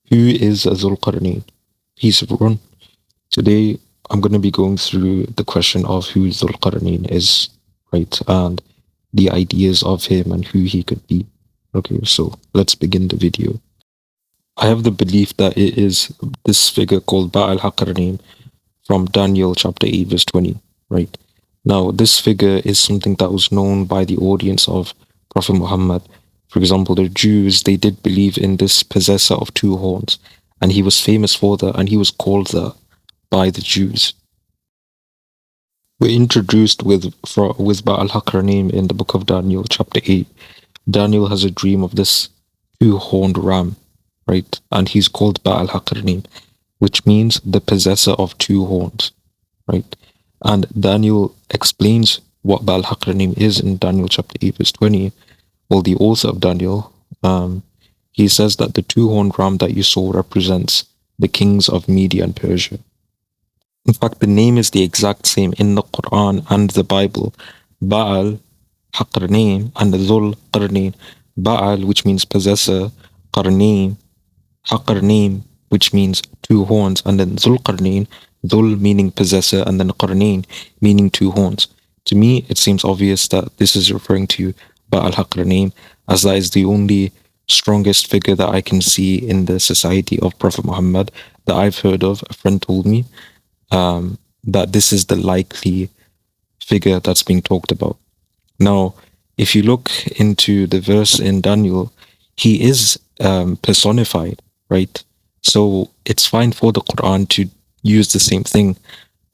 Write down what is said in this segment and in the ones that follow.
Who is Dhul-Qarnayn? Peace everyone. Today I'm going to be going through the question of who Dhul-Qarnayn is, right? And the ideas of him and who he could be. Okay, so let's begin the video. I have the belief that it is this figure called Ba-al-Haqarnayn from Daniel chapter 8 verse 20, right? Now, this figure is something that was known by the audience of Prophet Muhammad. For example, the Jews, they did believe in this possessor of two horns, and he was famous for that, and he was called that by the Jews. We're introduced with Ba-al-Haqarnayn in the book of Daniel, chapter 8. Daniel has a dream of this two-horned ram, right? And he's called Ba-al-Haqarnayn, which means the possessor of two horns, right? And Daniel explains what Ba-al-Haqarnayn is in Daniel chapter 8 verse 20. Well, the author of Daniel, he says that the two-horned ram that you saw represents the kings of Media and Persia. In fact, the name is the exact same in the Quran and the Bible. Baal, Haqarnayn, and Dhul-Qarnayn. Baal, which means possessor, Qarnayn, Haqarnayn, which means two horns, and then Dhul-Qarnayn, Dhul meaning possessor, and then Qarnayn meaning two horns. To me, it seems obvious that this is referring to Ba-al-Haqarnayn, as that is the only strongest figure that I can see in the society of Prophet Muhammad that I've heard of. A friend told me that this is the likely figure that's being talked about. Now, if you look into the verse in Daniel, he is personified, right? So it's fine for the Quran to use the same thing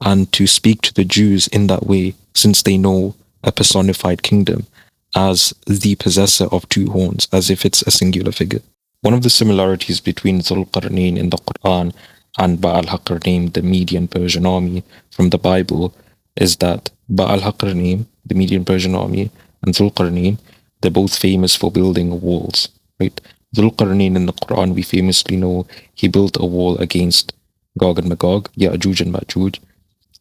and to speak to the Jews in that way, since they know a personified kingdom as the possessor of two horns, as if it's a singular figure. One of the similarities between Dhul-Qarnayn in the Quran and Ba-al-Haqarnayn, the Median Persian army from the Bible, is that Ba-al-Haqarnayn, the Median Persian army, and Dhul-Qarnayn, they're both famous for building walls, right? Dhul-Qarnayn in the Quran, we famously know he built a wall against Gog and Magog, Ya'juj and Ma'juj,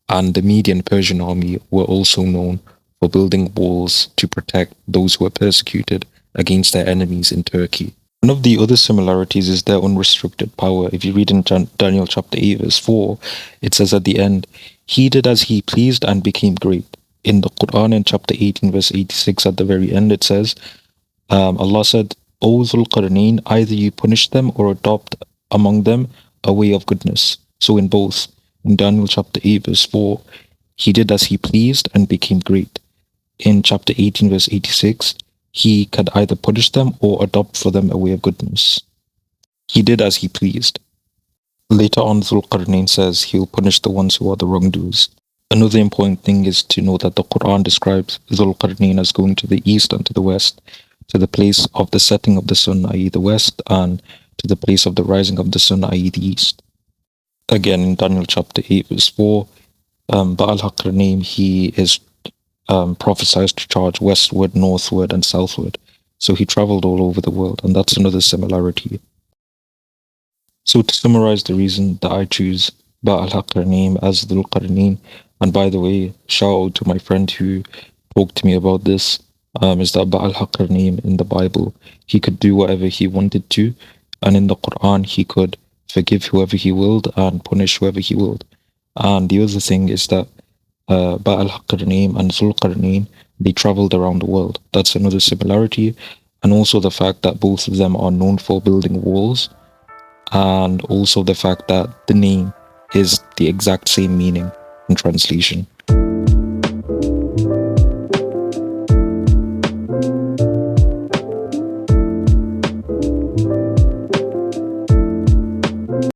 and the Median Persian army were also known for building walls to protect those who were persecuted against their enemies in Turkey. One of the other similarities is their unrestricted power. If you read in Daniel chapter 8 verse 4, it says at the end, he did as he pleased and became great. In the Quran in chapter 18 verse 86 at the very end, it says, Allah said, O Dhul-Qarnayn, either you punish them or adopt among them a way of goodness. So in both, in Daniel chapter 8 verse 4, he did as he pleased and became great. In chapter 18 verse 86, he could either punish them or adopt for them a way of goodness. He did as he pleased. Later on, Dhul-Qarnayn says he'll punish the ones who are the wrongdoers. Another important thing is to know that the Quran describes Dhul-Qarnayn as going to the east and to the west, to the place of the setting of the sun, i.e. the west, and to the place of the rising of the sun, i.e. the east. Again, in Daniel chapter 8 verse 4, Ba-al-Haqarnayn, he is prophesied to charge westward, northward, and southward. So he traveled all over the world, and that's another similarity. So to summarize the reason that I choose Ba-al-Haqarnayn as Dhul-Qarnayn, and by the way, shout out to my friend who talked to me about this, is that Ba-al-Haqarnayn in the Bible, he could do whatever he wanted to, and in the Quran, he could forgive whoever he willed and punish whoever he willed. And the other thing is that Ba-al-Haqarnayn and Dhul-Qarnayn, they traveled around the world. That's another similarity. And also the fact that both of them are known for building walls. And also the fact that the name is the exact same meaning in translation.